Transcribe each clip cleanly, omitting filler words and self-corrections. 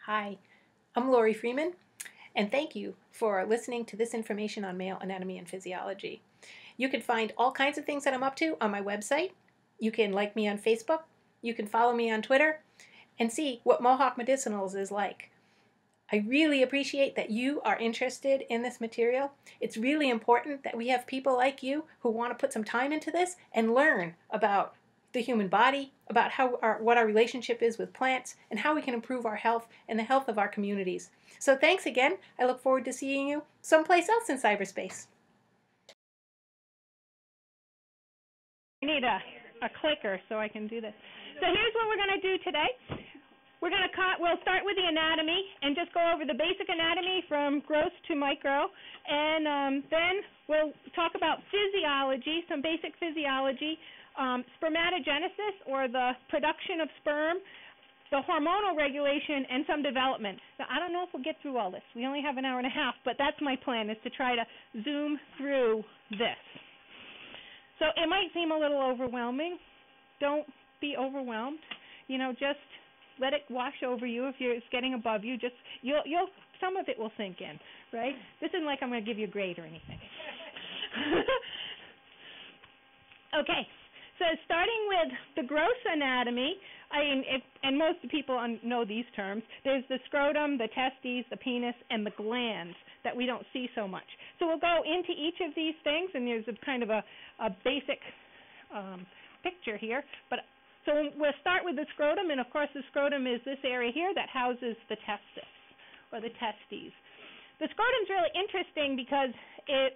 Hi, I'm Lori Freeman, and thank you for listening to this information on male anatomy and physiology. You can find all kinds of things that I'm up to on my website. You can like me on Facebook. You can follow me on Twitter and see what Mohawk Medicinals is like. I really appreciate that you are interested in this material. It's really important that we have people like you who want to put some time into this and learn about the human body, about what our relationship is with plants, and how we can improve our health and the health of our communities. So thanks again. I look forward to seeing you someplace else in cyberspace. I need a clicker so I can do this. So here's what we're going to do today. We'll start with the anatomy and just go over the basic anatomy from gross to micro, and then we'll talk about physiology, some basic physiology, spermatogenesis, or the production of sperm, the hormonal regulation, and some development. Now, I don't know if we'll get through all this. We only have an hour and a half, but that's my plan, is to try to zoom through this. So it might seem a little overwhelming. Don't be overwhelmed. Just let it wash over you. If it's getting above you, you'll some of it will sink in, right? This isn't like I'm going to give you a grade or anything. Okay, so starting with the gross anatomy, and most people know these terms. There's the scrotum, the testes, the penis, and the glands that we don't see so much. So we'll go into each of these things, and there's a kind of a basic picture here. So we'll start with the scrotum, and of course the scrotum is this area here that houses the testis, or the testes. The scrotum is really interesting because it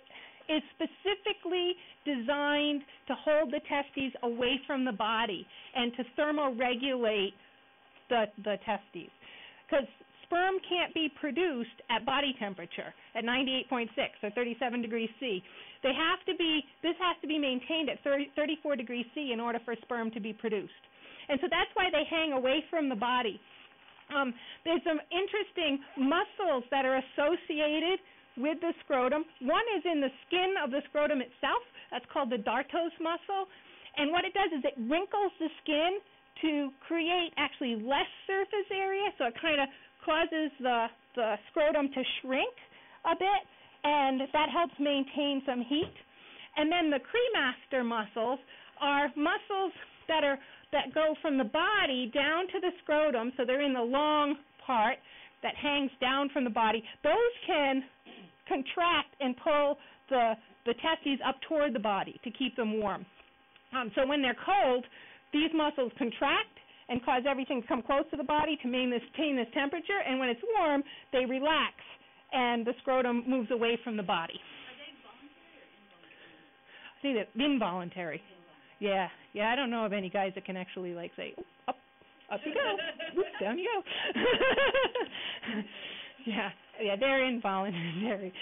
is specifically designed to hold the testes away from the body and to thermoregulate the testes. Because sperm can't be produced at body temperature at 98.6 or 37 degrees C. This has to be maintained at 34 degrees C in order for sperm to be produced. And so that's why they hang away from the body. There's some interesting muscles that are associated with the scrotum. One is in the skin of the scrotum itself. That's called the dartos muscle. And what it does is it wrinkles the skin to create actually less surface area, so it kind of causes the scrotum to shrink a bit, and that helps maintain some heat. And then the cremaster muscles are muscles that go from the body down to the scrotum, so they're in the long part that hangs down from the body. Those can contract and pull the testes up toward the body to keep them warm. So when they're cold, these muscles contract and cause everything to come close to the body to maintain this temperature, and when it's warm, they relax, and the scrotum moves away from the body. I think that's involuntary. Yeah, I don't know of any guys that can actually say, up you go, oops, down you go. Yeah, they're involuntary.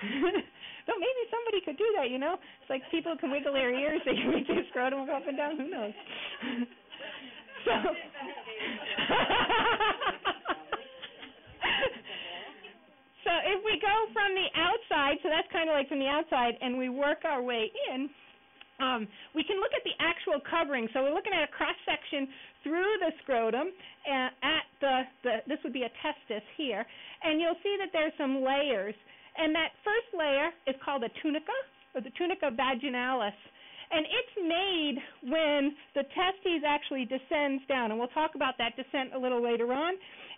So maybe somebody could do that, It's like people can wiggle their ears, they can make their scrotum go up and down, who knows? So, so if we go from the outside, so that's kind of like from the outside, and we work our way in, we can look at the actual covering. So we're looking at a cross-section through the scrotum at this would be a testis here, and you'll see that there's some layers. And that first layer is called a tunica, or the tunica vaginalis. And it's made when the testes actually descends down. And we'll talk about that descent a little later on.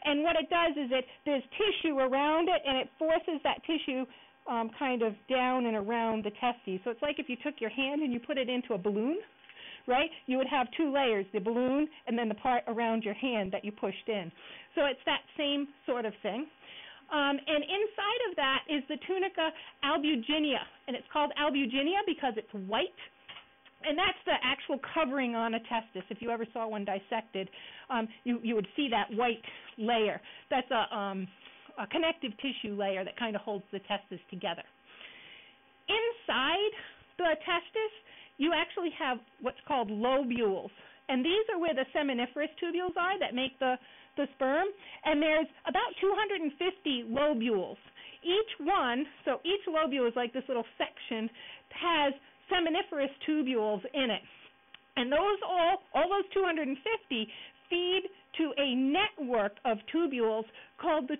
And what it does is there's tissue around it, and it forces that tissue kind of down and around the testes. So it's like if you took your hand and you put it into a balloon, right? You would have two layers, the balloon and then the part around your hand that you pushed in. So it's that same sort of thing. And inside of that is the tunica albuginea, and it's called albuginea because it's white, and that's the actual covering on a testis. If you ever saw one dissected, you would see that white layer. That's a connective tissue layer that kind of holds the testis together. Inside the testis, you actually have what's called lobules, and these are where the seminiferous tubules are that make the sperm, and there's about 250 lobules. Each lobule is like this little section, has seminiferous tubules in it. And those all those 250 feed to a network of tubules called the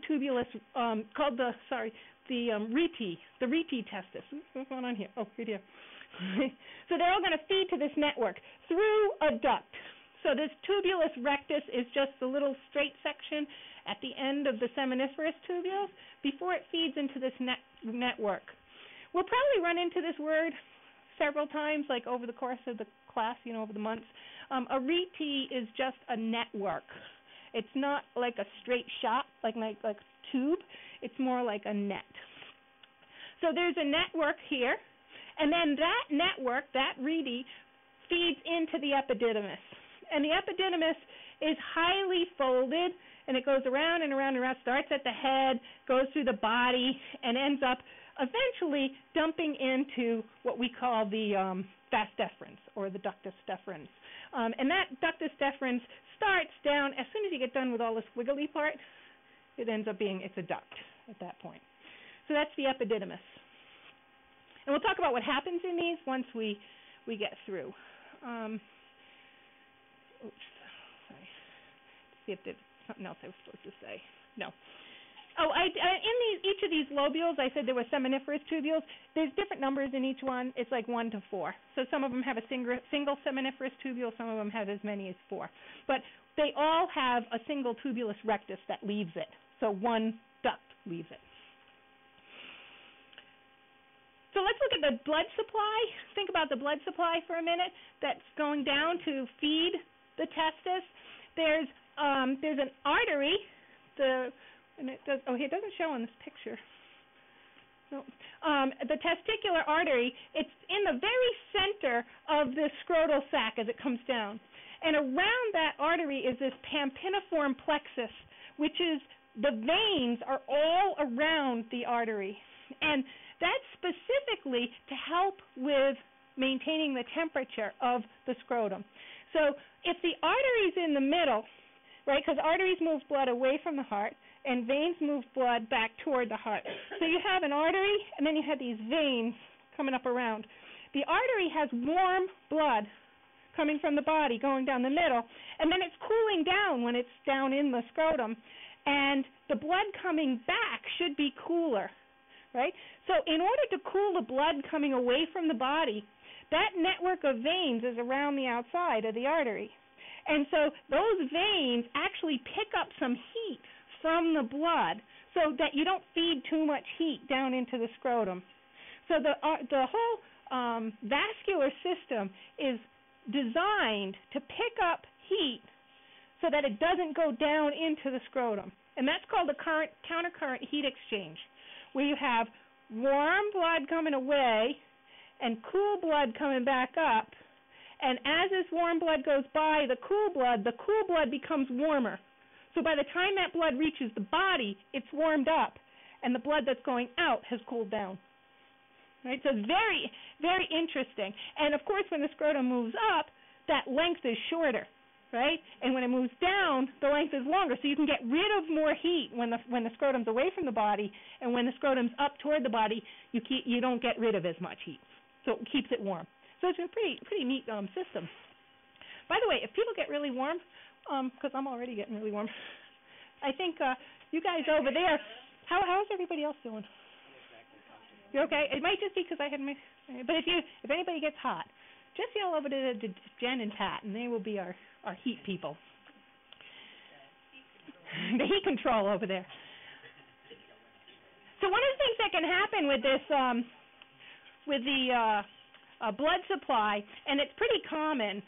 rete testis. What's going on here? Oh, here. So they're all going to feed to this network through a duct. So this tubulus rectus is just the little straight section at the end of the seminiferous tubules before it feeds into this network. We'll probably run into this word several times, like over the course of the class, over the months. A rete is just a network. It's not like a straight shot, like a tube. It's more like a net. So there's a network here, and then that network, that rete, feeds into the epididymis. And the epididymis is highly folded, and it goes around and around and around, starts at the head, goes through the body, and ends up eventually dumping into what we call the vas deferens, or the ductus deferens. And that ductus deferens starts down, as soon as you get done with all this wiggly part, it ends up being, it's a duct at that point. So that's the epididymis. And we'll talk about what happens in these once we get through. Oops, sorry. See if there's something else I was supposed to say. No. Oh, in each of these lobules, I said there were seminiferous tubules. There's different numbers in each one. It's like 1 to 4. So some of them have a single seminiferous tubule. Some of them have as many as 4. But they all have a single tubulus rectus that leaves it. So one duct leaves it. So let's look at the blood supply. Think about the blood supply for a minute that's going down to feed the testis. There's an artery. It doesn't show on this picture. No. The testicular artery, it's in the very center of the scrotal sac as it comes down. And around that artery is this pampiniform plexus, which is the veins are all around the artery. And that's specifically to help with maintaining the temperature of the scrotum. So if the artery's in the middle, right, because arteries move blood away from the heart, and veins move blood back toward the heart. So you have an artery, and then you have these veins coming up around. The artery has warm blood coming from the body, going down the middle, and then it's cooling down when it's down in the scrotum, and the blood coming back should be cooler, right? So in order to cool the blood coming away from the body, that network of veins is around the outside of the artery. And so those veins actually pick up some heat from the blood so that you don't feed too much heat down into the scrotum. So the whole vascular system is designed to pick up heat so that it doesn't go down into the scrotum. And that's called the countercurrent heat exchange, where you have warm blood coming away and cool blood coming back up. And as this warm blood goes by the cool blood becomes warmer. So by the time that blood reaches the body, it's warmed up, and the blood that's going out has cooled down. Right? So it's very, very interesting. And, of course, when the scrotum moves up, that length is shorter, right? And when it moves down, the length is longer. So you can get rid of more heat when the scrotum's away from the body, and when the scrotum's up toward the body, you don't get rid of as much heat. So it keeps it warm. So it's a pretty neat system. By the way, if people get really warm, because I'm already getting really warm, I think you guys over there, how's everybody else doing? You're okay? It might just be because I had my, but if anybody gets hot, just yell over to Jen and Pat, and they will be our heat people. The heat control over there. So one of the things that can happen with this, with the blood supply, and it's pretty common,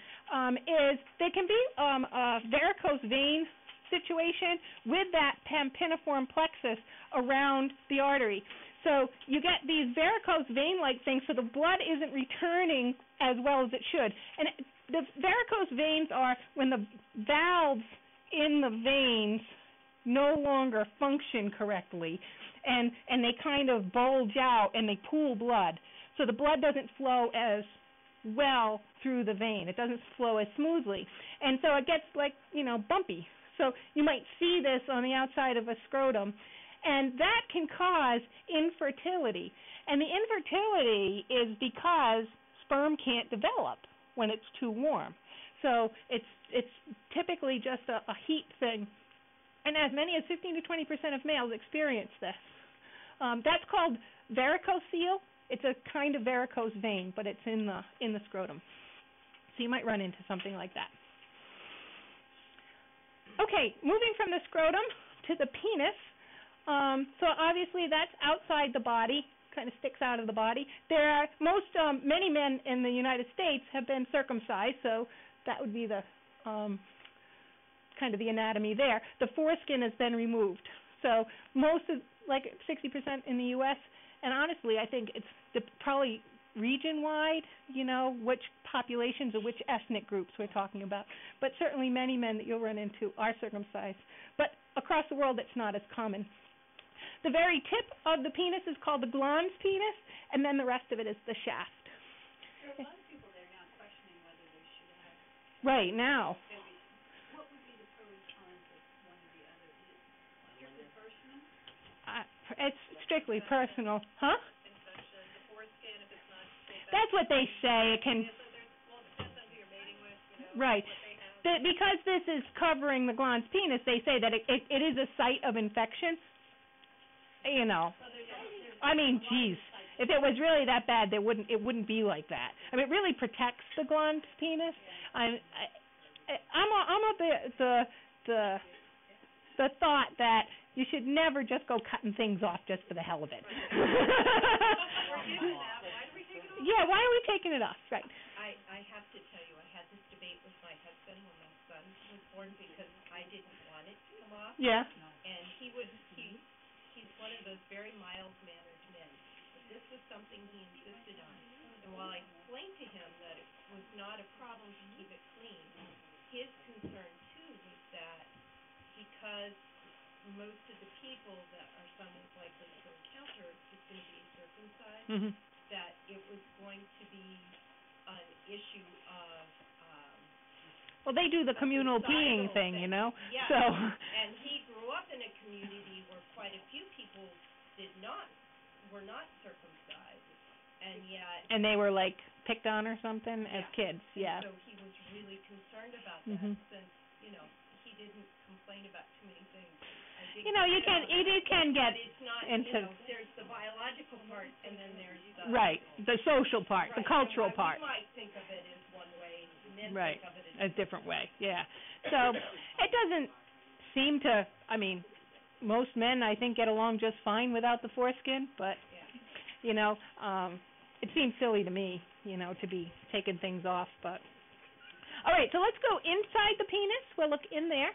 is there can be a varicose vein situation with that pampiniform plexus around the artery. So you get these varicose vein-like things, so the blood isn't returning as well as it should. And the varicose veins are when the valves in the veins no longer function correctly, and they kind of bulge out and they pool blood. So the blood doesn't flow as well through the vein. It doesn't flow as smoothly. And so it gets bumpy. So you might see this on the outside of a scrotum. And that can cause infertility. And the infertility is because sperm can't develop when it's too warm. So it's typically just a heat thing, and as many as 15 to 20% of males experience this. That's called varicocele. It's a kind of varicose vein, but it's in the scrotum. So you might run into something like that. Okay, moving from the scrotum to the penis. So obviously that's outside the body, kind of sticks out of the body. There are many men in the United States have been circumcised, so that would be the kind of the anatomy there. The foreskin has been removed. So most of, like 60% in the U.S., and honestly, I think it's probably region-wide, which populations or which ethnic groups we're talking about. But certainly many men that you'll run into are circumcised. But across the world, it's not as common. The very tip of the penis is called the glans penis, and then the rest of it is the shaft. There are a lot of people there now questioning whether they should have. Right, now. What would be the pros and cons of one or the other? Is it strictly personal? It's strictly personal. Huh? Especially the foreskin, if it's not. That's what they say. It can. Well, it depends on who you're mating with, Right. what they have. Because this is covering the glans penis, they say that it is a site of infection. I mean, geez, if it was really that bad, it wouldn't be like that. I mean, it really protects the glans penis. I'm of the thought that you should never just go cutting things off just for the hell of it. Yeah, why are we taking it off? Right. I have to tell you, I had this debate with my husband when my son was born because I didn't want it to come off. Yeah. And he's one of those very mild-mannered men. But this was something he insisted on. And while I explained to him that it was not a problem to keep it clean, his concern, too, was that because most of the people that our son was likely to encounter is going to be circumcised, Mm-hmm. that it was going to be an issue of well, they do the communal peeing thing, Yeah. So. And he grew up in a community where quite a few people were not circumcised, and yet. And they were like picked on or something as kids, yeah. And so he was really concerned about that, since he didn't complain about too many things. You can get but it's not, into. There's the biological part, and then there's the. Right, the social part, the cultural part. You might think of it as one way, men Right, think of it a different way, yeah. So it doesn't seem to. I mean, most men I think get along just fine without the foreskin, but it seems silly to me, to be taking things off. But all right, so let's go inside the penis. We'll look in there.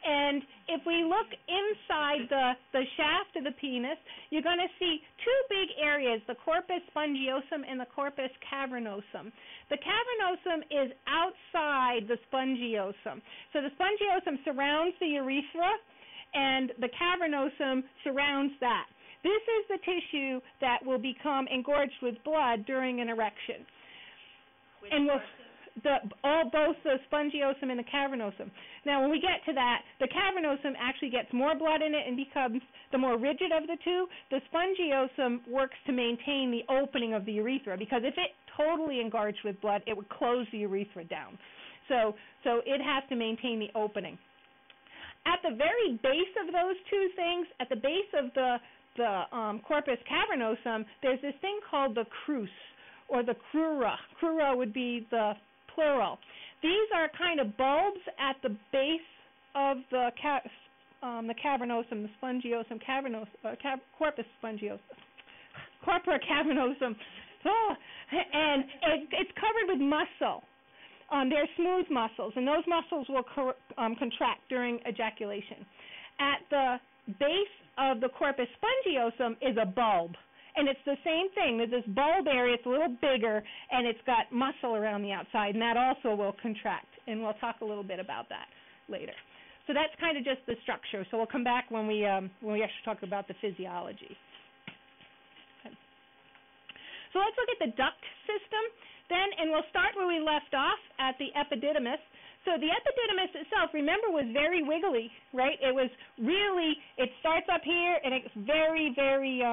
And if we look inside the shaft of the penis, you're going to see two big areas, the corpus spongiosum and the corpus cavernosum. The cavernosum is outside the spongiosum. So the spongiosum surrounds the urethra, and the cavernosum surrounds that. This is the tissue that will become engorged with blood during an erection. Both the spongiosum and the cavernosum. Now, when we get to that, the cavernosum actually gets more blood in it and becomes the more rigid of the two. The spongiosum works to maintain the opening of the urethra, because if it totally engorged with blood, it would close the urethra down. So it has to maintain the opening. At the very base of those two things, at the base of the corpus cavernosum, there's this thing called the crus, or the crura. Crura would be the plural. These are kind of bulbs at the base of the cavernosum, the spongiosum corpus spongiosum, corpora cavernosum. And it's covered with muscle. They're smooth muscles, and those muscles will contract during ejaculation. At the base of the corpus spongiosum is a bulb. And it's the same thing. There's this bulb area. It's a little bigger, and it's got muscle around the outside, and that also will contract. And we'll talk a little bit about that later. So that's kind of just the structure. So we'll come back when we actually talk about the physiology. Okay. So let's look at the duct system then, and we'll start where we left off at the epididymis. So the epididymis itself, remember, was very wiggly, right? It starts up here, and it's very, very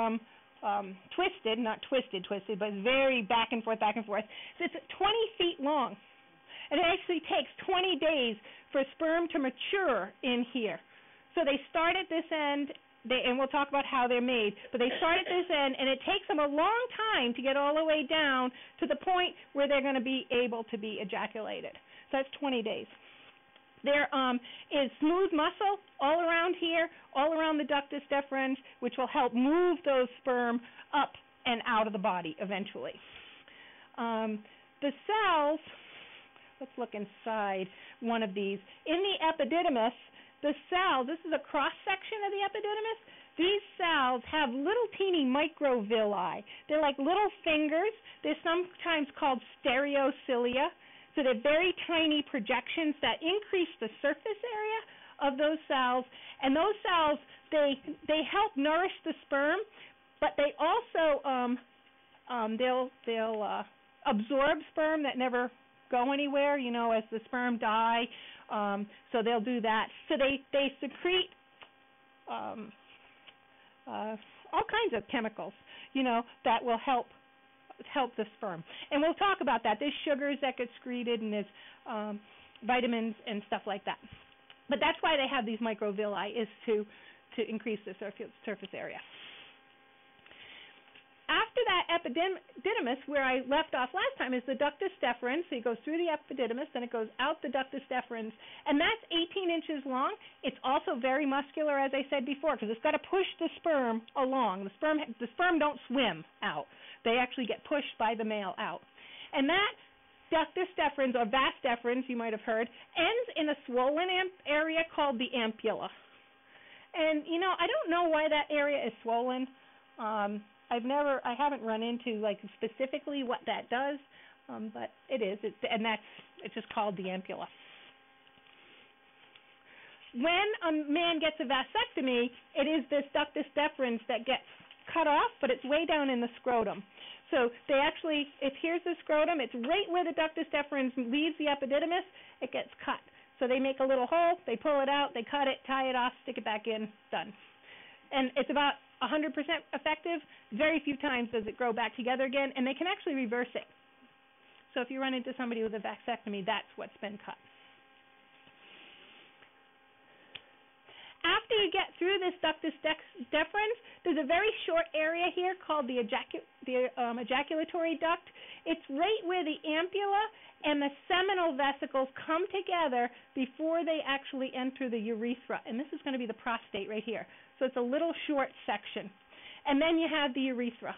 not twisted, but it's very back and forth. So it's 20 feet long. And it actually takes 20 days for sperm to mature in here. So they start at this end, and we'll talk about how they're made, but they start at this end, and it takes them a long time to get all the way down to the point where they're going to be able to be ejaculated. So that's 20 days. There is smooth muscle all around here, all around the ductus deferens, which will help move those sperm up and out of the body eventually. The cells, let's look inside one of these. In the epididymis, the cells, this is a cross-section of the epididymis. These cells have little teeny microvilli. They're like little fingers. They're sometimes called stereocilia. So they're very tiny projections that increase the surface area of those cells. And those cells, they help nourish the sperm, but they also they'll absorb sperm that never go anywhere, as the sperm die. So they'll do that. So they secrete all kinds of chemicals, that will help the sperm. And we'll talk about that. There's sugars that get secreted, and there's vitamins and stuff like that. But that's why they have these microvilli, is to increase the surface area. After that epididymis, where I left off last time, is the ductus deferens. So it goes through the epididymis, then it goes out the ductus deferens, and that's 18 inches long. It's also very muscular, as I said before, because it's got to push the sperm along. The sperm don't swim out. They actually get pushed by the male out. And that ductus deferens, or vas deferens, you might have heard, ends in a swollen area called the ampulla. And, I don't know why that area is swollen. I haven't run into specifically what that does, but it is, it's just called the ampulla. When a man gets a vasectomy, it is this ductus deferens that gets cut off, but it's way down in the scrotum. So they actually, if here's the scrotum, it's right where the ductus deferens leaves the epididymis, it gets cut. So they make a little hole, they pull it out, they cut it, tie it off, stick it back in, done. And it's about 100% effective. Very few times does it grow back together again, and they can actually reverse it. So if you run into somebody with a vasectomy, that's what's been cut. After you get through this ductus deferens, there's a very short area here called the ejaculatory duct. It's right where the ampulla and the seminal vesicles come together before they actually enter the urethra. And this is going to be the prostate right here. So it's a little short section. And then you have the urethra.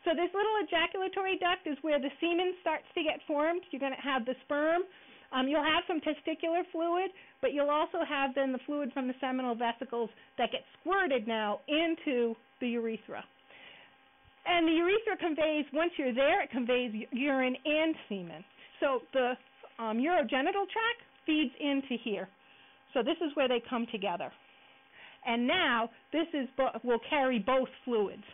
So this little ejaculatory duct is where the semen starts to get formed. You're going to have the sperm. You'll have some testicular fluid, but you'll also have then the fluid from the seminal vesicles that get squirted now into the urethra. And the urethra conveys, once you're there, it conveys urine and semen. So the urogenital tract feeds into here. So this is where they come together. And now this will carry both fluids.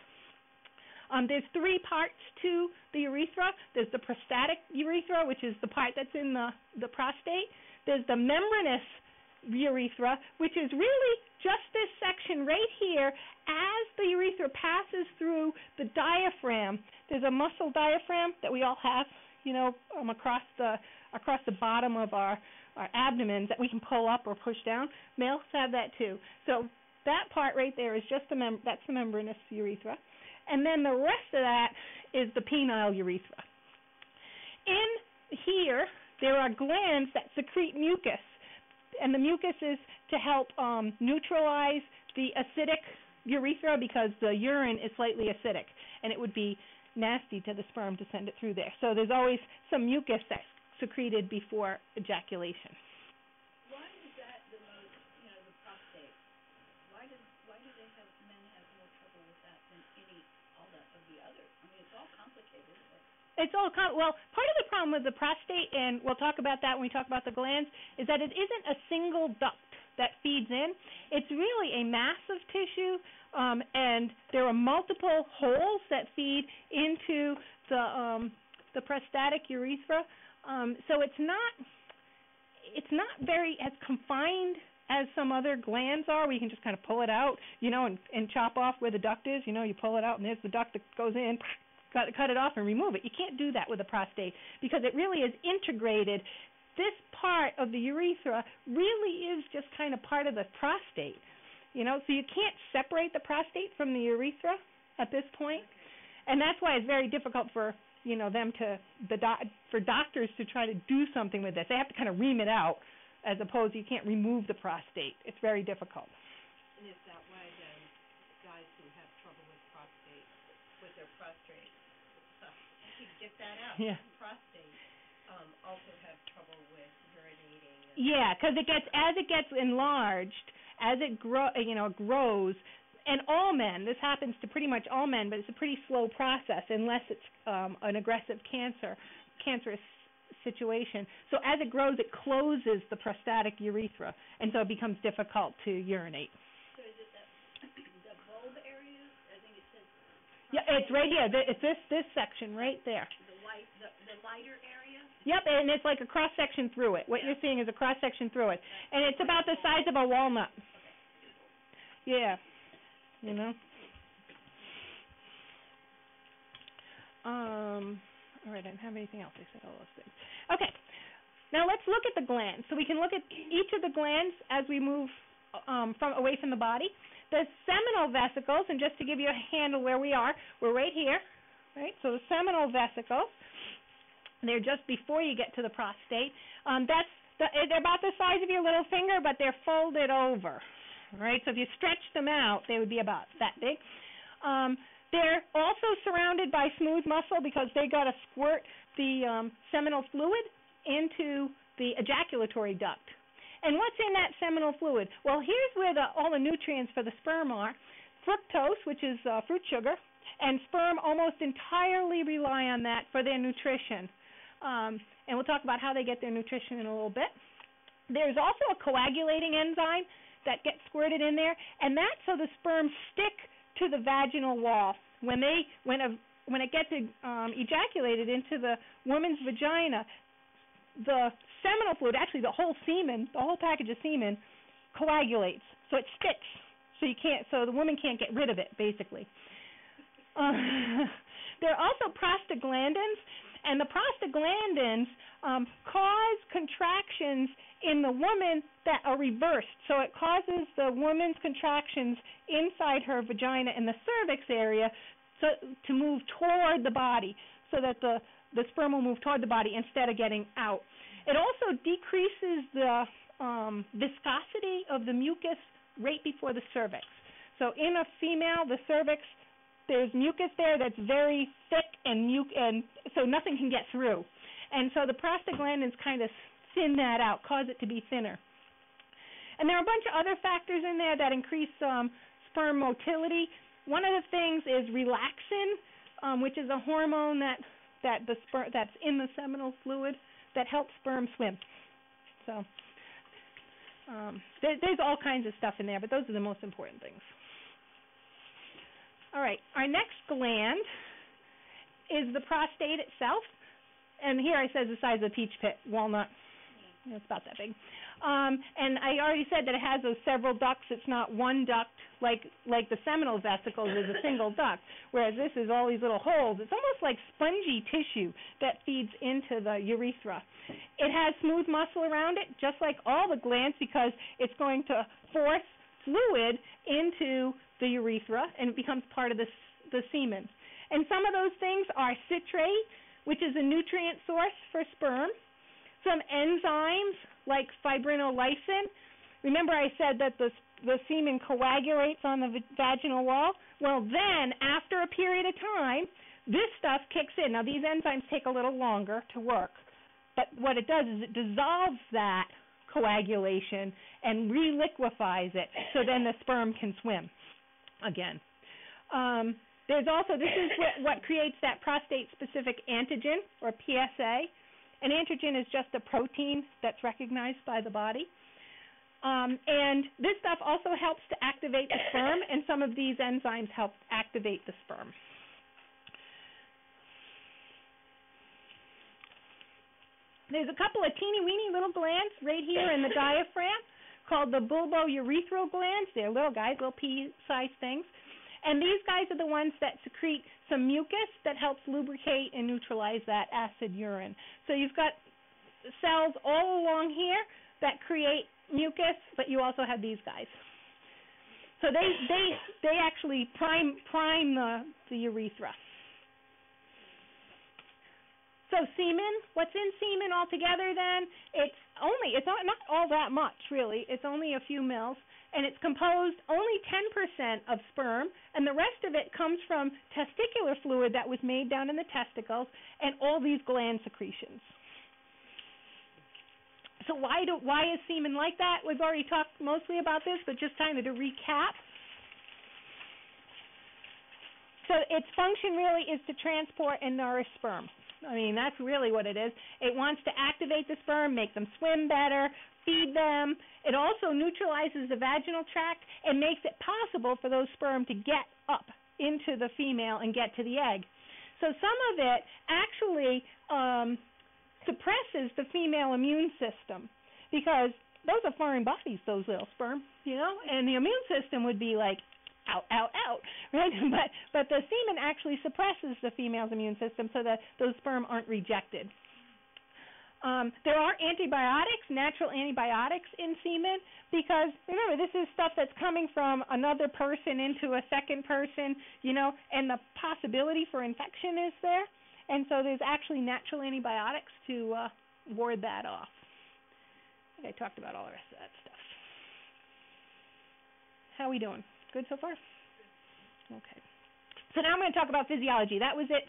There's three parts to the urethra. There's the prostatic urethra, which is the part that's in the prostate. There's the membranous urethra, which is really just this section right here as the urethra passes through the diaphragm. There's a muscle diaphragm that we all have, across the bottom of our abdomens that we can pull up or push down. Males have that too. So that part right there is just that's the membranous urethra. And then the rest of that is the penile urethra. In here, there are glands that secrete mucus, and the mucus is to help neutralize the acidic urethra because the urine is slightly acidic, and it would be nasty to the sperm to send it through there. So there's always some mucus that's secreted before ejaculation. Why is that the most, the prostate? Why do men have more trouble with that than all of the other? I mean, it's all complicated. Well, part of the problem with the prostate, and we'll talk about that when we talk about the glands, is that it isn't a single duct that feeds in. It's really a mass of tissue, and there are multiple holes that feed into the prostatic urethra. So it's not very as confined as some other glands are, where you can just kind of pull it out, and chop off where the duct is. You pull it out, and there's the duct that goes in. Cut it off and remove it. You can't do that with a prostate because it really is integrated this part of the urethra really is just kind of part of the prostate. So you can't separate the prostate from the urethra at this point. And that's why it's very difficult for for doctors to try to do something with this. They have to kind of ream it out, as opposed to you can't remove the prostate. It's very difficult. And is that why then guys who have trouble with their prostate, to get that out, prostate, also have trouble with urinating? Yeah, because as it gets enlarged, as it grows. And all men, this happens to pretty much all men, but it's a pretty slow process unless it's an aggressive cancerous situation. So as it grows, it closes the prostatic urethra, and so it becomes difficult to urinate. So is it the bulb area? I think it says. Yeah, it's right here. It's this section right there. The lighter area? Yep, and it's like a cross-section through it. What you're seeing is a cross-section through it. And it's about the size of a walnut. Yeah. All right, I don't have anything else. I said all those things. Okay, now let's look at the glands. So we can look at each of the glands as we move away from the body. The seminal vesicles, and just to give you a handle where we are, we're right here, right? So the seminal vesicles, they're just before you get to the prostate. They're about the size of your little finger, but they're folded over. Right, so if you stretch them out, they would be about that big. They're also surrounded by smooth muscle because they got to squirt the seminal fluid into the ejaculatory duct. And what's in that seminal fluid? Well, here's where all the nutrients for the sperm are. Fructose, which is fruit sugar, and sperm almost entirely rely on that for their nutrition. And we'll talk about how they get their nutrition in a little bit. There's also a coagulating enzyme that gets squirted in there, and that's so the sperm stick to the vaginal wall. When it gets ejaculated into the woman's vagina, the seminal fluid, actually the whole package of semen, coagulates, so it sticks. So the woman can't get rid of it, basically. There are also prostaglandins, and the prostaglandins cause contractions in the woman that are reversed. So it causes the woman's contractions inside her vagina in the cervix area to move toward the body, so that the sperm will move toward the body instead of getting out. It also decreases the viscosity of the mucus right before the cervix. So in a female, the cervix, there's mucus there that's very thick and so nothing can get through. And so the prostaglandins kind of thin that out, cause it to be thinner. And there are a bunch of other factors in there that increase sperm motility. One of the things is relaxin, which is a hormone that's in the seminal fluid that helps sperm swim. So there's all kinds of stuff in there, but those are the most important things. All right, our next gland is the prostate itself. And here I said the size of a peach pit, walnut. It's about that big. And I already said that it has those several ducts. It's not one duct like the seminal vesicles is a single duct, whereas this is all these little holes. It's almost like spongy tissue that feeds into the urethra. It has smooth muscle around it, just like all the glands, because it's going to force fluid into the urethra, and it becomes part of the semen. And some of those things are citrate, which is a nutrient source for sperm, some enzymes like fibrinolysin. Remember I said that the semen coagulates on the vaginal wall? Well, then, after a period of time, this stuff kicks in. Now, these enzymes take a little longer to work, but what it does is it dissolves that coagulation and reliquefies it, so then the sperm can swim again. There's also, this is what creates that prostate-specific antigen, or PSA. An antigen is just a protein that's recognized by the body. And this stuff also helps to activate the sperm, and some of these enzymes help activate the sperm. There's a couple of teeny-weeny little glands right here in the diaphragm called the bulbourethral glands. They're little guys, little pea-sized things. And these guys are the ones that secrete some mucus that helps lubricate and neutralize that acid urine. So you've got cells all along here that create mucus, but you also have these guys. So they actually prime the urethra. So semen, what's in semen altogether then? It's not all that much really. It's only a few mils, and it's composed only 10% of sperm, and the rest of it comes from testicular fluid that was made down in the testicles and all these gland secretions. So why is semen like that? We've already talked mostly about this, but just kind of to recap. So its function really is to transport and nourish sperm. I mean, that's really what it is. It wants to activate the sperm, make them swim better, feed them. It also neutralizes the vaginal tract and makes it possible for those sperm to get up into the female and get to the egg. So some of it actually suppresses the female immune system, because those are foreign bodies, those little sperm, and the immune system would be like, out, out, out, right? But the semen actually suppresses the female's immune system so that those sperm aren't rejected. There are antibiotics, natural antibiotics in semen, because remember, this is stuff that's coming from another person into a second person, and the possibility for infection is there. And so there's actually natural antibiotics to ward that off. I think I talked about all the rest of that stuff. How are we doing? Good so far? Okay. So now I'm going to talk about physiology. That was it